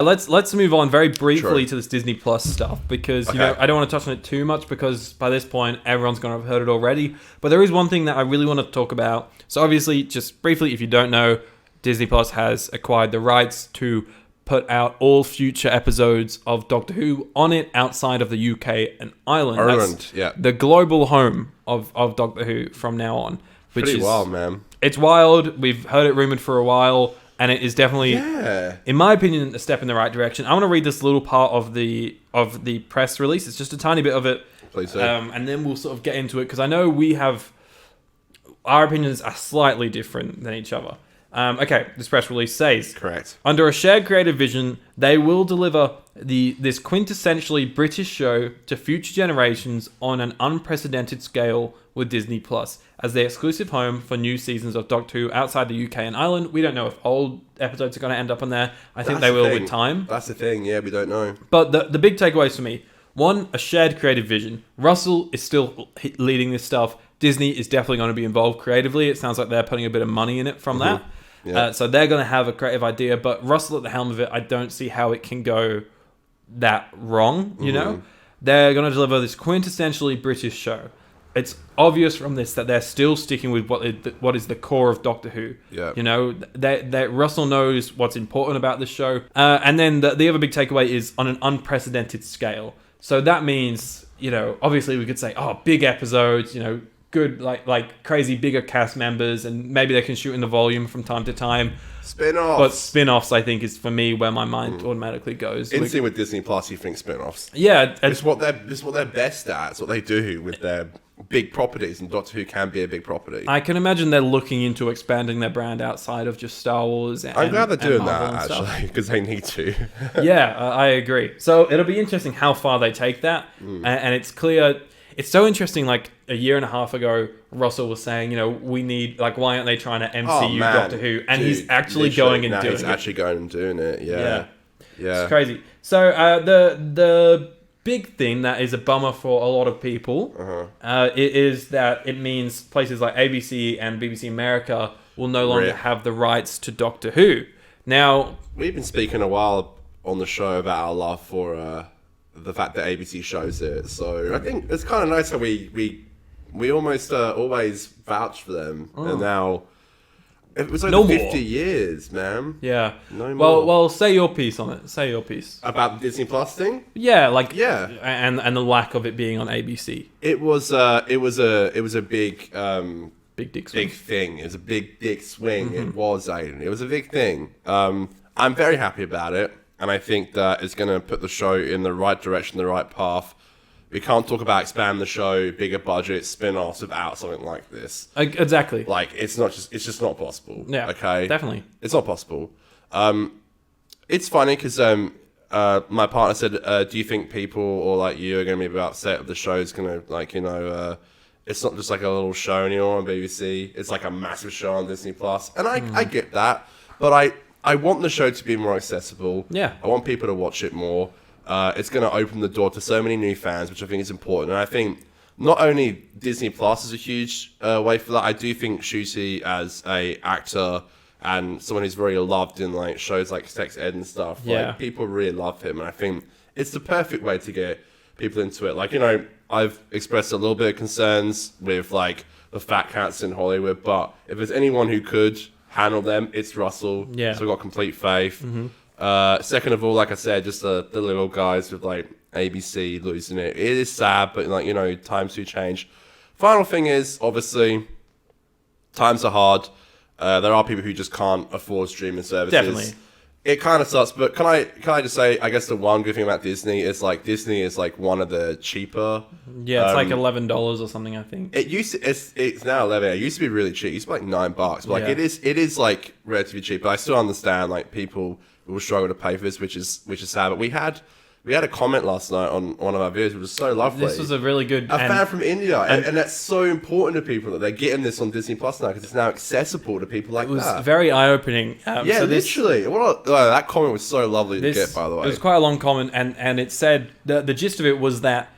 Let's move on very briefly True. to this Disney Plus stuff because Okay. I don't want to touch on it too much because by this point everyone's going to have heard it already. But there is one thing that I really want to talk about. So obviously, just briefly, if you don't know, Disney Plus has acquired the rights to put out all future episodes of Doctor Who on it outside of the UK and Ireland. That's yeah. the global home of Doctor Who from now on. Which Pretty is wild, man. It's wild. We've heard it rumored for a while. And it is definitely, in my opinion, a step in the right direction. I want to read this little part of the press release. It's just a tiny bit of it. Please do. And then we'll sort of get into it because I know our opinions are slightly different than each other. Okay, this press release says, Correct. under a shared creative vision, they will deliver this quintessentially British show to future generations on an unprecedented scale with Disney Plus as their exclusive home for new seasons of Doctor Who outside the UK and Ireland. We don't know if old episodes are going to end up on there. I think they will with time. That's the thing. Yeah, we don't know. But the big takeaways for me: one, a shared creative vision. Russell is still leading this stuff. Disney is definitely going to be involved creatively. It sounds like they're putting a bit of money in it from that. Yeah. So they're going to have a creative idea, but Russell at the helm of it, I don't see how it can go that wrong, you know? They're going to deliver this quintessentially British show. It's obvious from this that they're still sticking with what is the core of Doctor Who. Yeah. You know, that Russell knows what's important about this show. And then the other big takeaway is on an unprecedented scale. So that means, obviously we could say, big episodes, good, like crazy bigger cast members, and maybe they can shoot in the volume from time to time. Spin-offs. But spin-offs, I think, is for me where my mind automatically goes. Instantly with Disney Plus, you think spin-offs. Yeah, It's what they're best at. It's what they do with their big properties, and Doctor Who can be a big property. I can imagine they're looking into expanding their brand outside of just Star Wars. I'm glad they're doing Marvel that, and stuff. actually, because they need to. Yeah, I agree. So it'll be interesting how far they take that. And it's clear. It's so interesting, like a year and a half ago, Russell was saying, we need, like, why aren't they trying to MCU Doctor Who? And he's actually going and doing it. He's actually going and doing it, yeah. It's crazy. So the big thing that is a bummer for a lot of people is that it means places like ABC and BBC America will no longer have the rights to Doctor Who. Now, we've been speaking a while on the show about our love for the fact that ABC shows it, so I think it's kind of nice how we almost always vouch for them, and now it was over 50 years, man. Yeah. No more. Well, say your piece on it. Say your piece About the Disney Plus thing. Yeah, and the lack of it being on ABC. It was a big Big dick swing. big thing. It was a big dick swing. It was, Aiden. It was a big thing. I'm very happy about it. And I think that it's going to put the show in the right direction, the right path. We can't talk about expand the show, bigger budget, spin-offs without something like this. Exactly. Like, it's just not possible. Yeah, okay? definitely. It's not possible. It's funny because my partner said, do you think people or like you are going to be a bit upset if the show's going to, it's not just like a little show anymore on BBC. It's like a massive show on Disney Plus. And I get that. But I want the show to be more accessible. Yeah. I want people to watch it more. It's going to open the door to so many new fans, which I think is important. And I think not only Disney Plus is a huge way for that, I do think Ncuti as a actor and someone who's very loved in like shows like Sex Ed and stuff. Yeah. Like, people really love him. And I think it's the perfect way to get people into it. Like, I've expressed a little bit of concerns with like the fat cats in Hollywood, but if there's anyone who could handle them, it's Russell. Yeah. So I've got complete faith. Second of all, like I said, just the little guys with like ABC losing it. It is sad, but like, times do change. Final thing is, obviously, times are hard. There are people who just can't afford streaming services. Definitely. It kind of sucks, but can I just say, I guess the one good thing about Disney is like Disney is like one of the cheaper. Yeah, it's like $11 or something, I think. It's now 11. It used to be really cheap. It used to be like $9, but like Yeah. it is like relatively cheap. But I still understand like people will struggle to pay for this, which is sad. But we had a comment last night on one of our videos, which was so lovely. This was a really good... A fan from India, and that's so important to people that they're getting this on Disney Plus now because it's now accessible to people like that. It was very eye-opening. Yeah, literally. That comment was so lovely to get, by the way. It was quite a long comment, and it said... The gist of it was that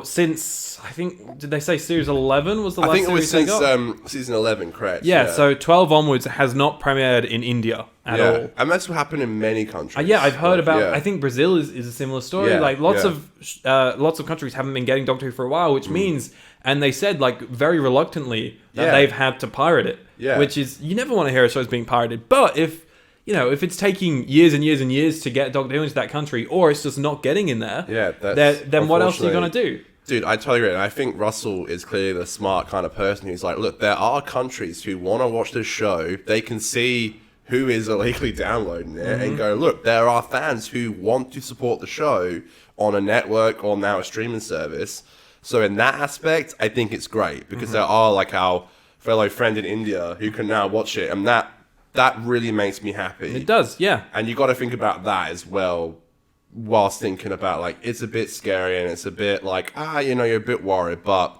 since I think, did they say series 11 was the I last think it was series they since got? season 11, correct? Yeah, so 12 onwards has not premiered in India at all. And that's what happened in many countries. Yeah, I've heard about. Yeah. I think Brazil is a similar story. Yeah, Like lots yeah. of countries haven't been getting Doctor Who for a while, which means, and they said like very reluctantly that Yeah. they've had to pirate it. Yeah. Which is, you never want to hear a show's being pirated, but if it's taking years and years and years to get Doctor Who into that country, or it's just not getting in there, then what else are you gonna do? Dude, I totally agree. And I think Russell is clearly the smart kind of person who's like, look, there are countries who want to watch this show. They can see who is illegally downloading it and go, look, there are fans who want to support the show on a network or now a streaming service. So in that aspect, I think it's great because there are like our fellow friend in India who can now watch it. And that really makes me happy. It does, yeah. And you got to think about that as well, whilst thinking about like it's a bit scary and it's a bit like you're a bit worried, but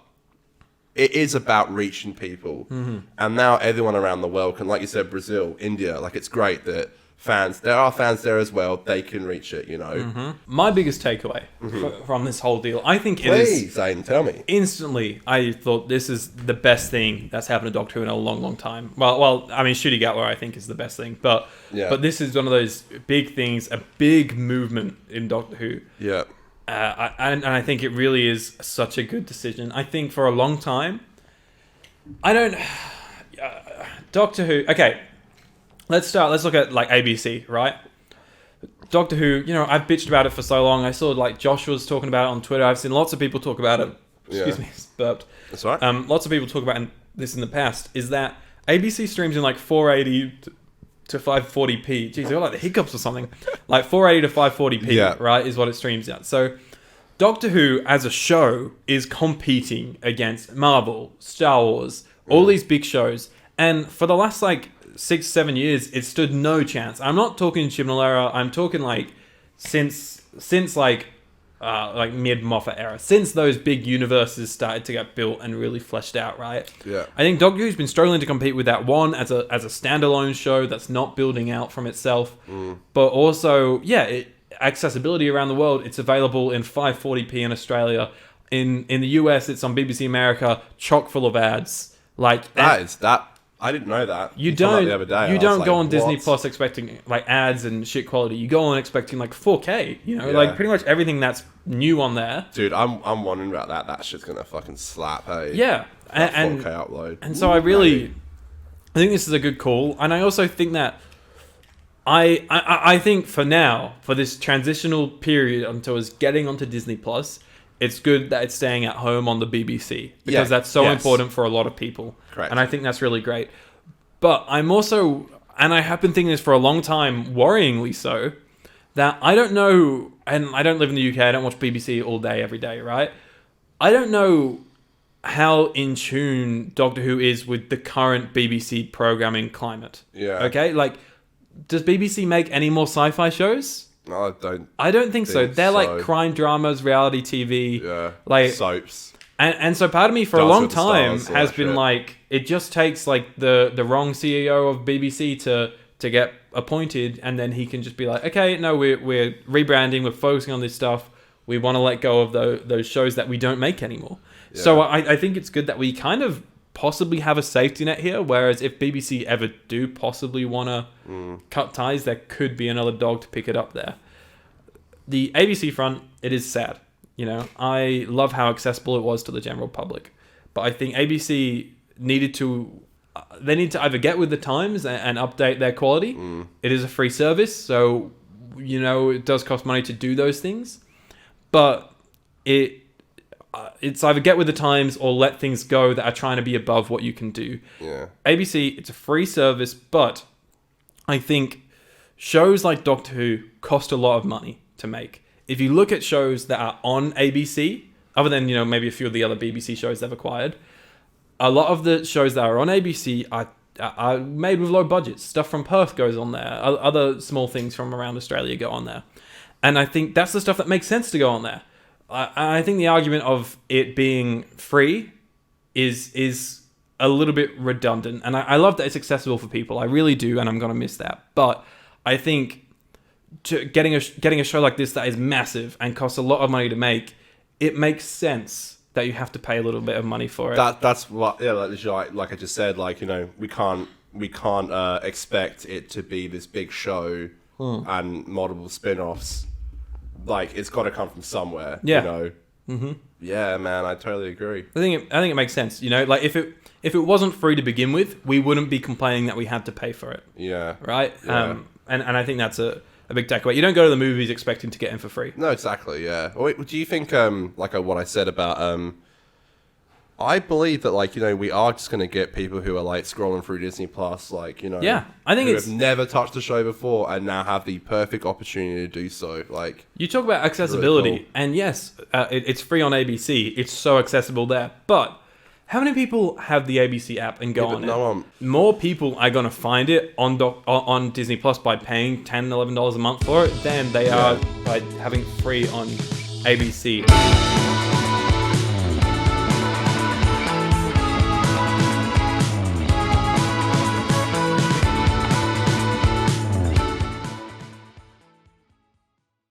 it is about reaching people. And now everyone around the world can, like you said, Brazil, India, like it's great that there are fans there as well. They can reach it, My biggest takeaway from this whole deal, I think Please, Aiden, tell me. instantly, I thought this is the best thing that's happened to Doctor Who in a long, long time. Well, I mean, Shooty Gatwa I think is the best thing, but this is one of those big things, a big movement in Doctor Who. Yeah. And I think it really is such a good decision. I think for a long time, Doctor Who. Okay, let's look at like ABC, right? Doctor Who. I've bitched about it for so long. I saw like Josh was talking about it on Twitter. I've seen lots of people talk about it. Excuse me, burped. That's all right. Lots of people talk about this in the past. Is that ABC streams in like 480 to 540p. Jeez, I got like the hiccups or something. Like 480 to 540p, right, is what it streams at. So Doctor Who as a show is competing against Marvel, Star Wars, all these big shows. And for the last like 6-7 years, it stood no chance. I'm not talking Chibnall era. I'm talking like since like mid Moffat era, since those big universes started to get built and really fleshed out, right? Yeah. I think Doctor Who's been struggling to compete with that, one as a standalone show that's not building out from itself, but also accessibility around the world. It's available in 540p in Australia. In the US, it's on BBC America, chock full of ads. Like I didn't know that. You told me don't. the other day. You don't go on "What?" Disney Plus expecting like ads and shit quality. You go on expecting like 4K. Like pretty much everything that's new on there. Dude, I'm wondering about that. That shit's gonna fucking slap. Hey. Yeah, and 4K upload. And so I think this is a good call. And I also think that I think for now, for this transitional period until it's getting onto Disney Plus, it's good that it's staying at home on the BBC because that's so important for a lot of people. Correct. And I think that's really great. But I'm also, and I have been thinking this for a long time, worryingly so, that I don't know, and I don't live in the UK, I don't watch BBC all day, every day, right? I don't know how in tune Doctor Who is with the current BBC programming climate. Yeah. Okay? Like, does BBC make any more sci-fi shows? No, I don't think so. They're like crime dramas, reality TV, like soaps. And so part of me for a Dance long with the time Stars, all has that been shit. like, it just takes like the wrong CEO of BBC to get appointed, and then he can just be like, okay, no, we're rebranding, we're focusing on this stuff. We want to let go of those shows that we don't make anymore. Yeah. So I think it's good that we kind of possibly have a safety net here, whereas if BBC ever do possibly want to cut ties, there could be another dog to pick it up there. The ABC front, it is sad. I love how accessible it was to the general public, but I think ABC needed to either get with the times and update their quality. It is a free service, so it does cost money to do those things, but it's either get with the times or let things go that are trying to be above what you can do. Yeah. ABC, it's a free service, but I think shows like Doctor Who cost a lot of money to make. If you look at shows that are on ABC, other than maybe a few of the other BBC shows they've acquired, a lot of the shows that are on ABC are made with low budgets. Stuff from Perth goes on there. Other small things from around Australia go on there. And I think that's the stuff that makes sense to go on there. I think the argument of it being free is a little bit redundant. And I love that it's accessible for people. I really do, and I'm going to miss that. But I think getting a show like this that is massive and costs a lot of money to make it makes sense that you have to pay a little bit of money for it. That's what, yeah, like I just said, like, you know, we can't expect it to be this big show and multiple spin-offs. Like, it's got to come from somewhere. Yeah. You know. Mm-hmm. Yeah, man, I totally agree. I think it makes sense. You know, like if it wasn't free to begin with, we wouldn't be complaining that we had to pay for it. Yeah. Right. Yeah. And I think that's a big takeaway. You don't go to the movies expecting to get in for free. No, exactly. Yeah. Wait, do you think like what I said about I believe that, like, you know, we are just going to get people who are like scrolling through Disney Plus, like, you know, Yeah, I think who it's have never touched the show before and now have the perfect opportunity to do so. Like, you talk about accessibility, really cool. and yes, it's free on ABC. It's so accessible there. But how many people have the ABC app and go on it? More people are going to find it on Disney Plus by paying $10, $11 a month for it than they are by having it free on ABC.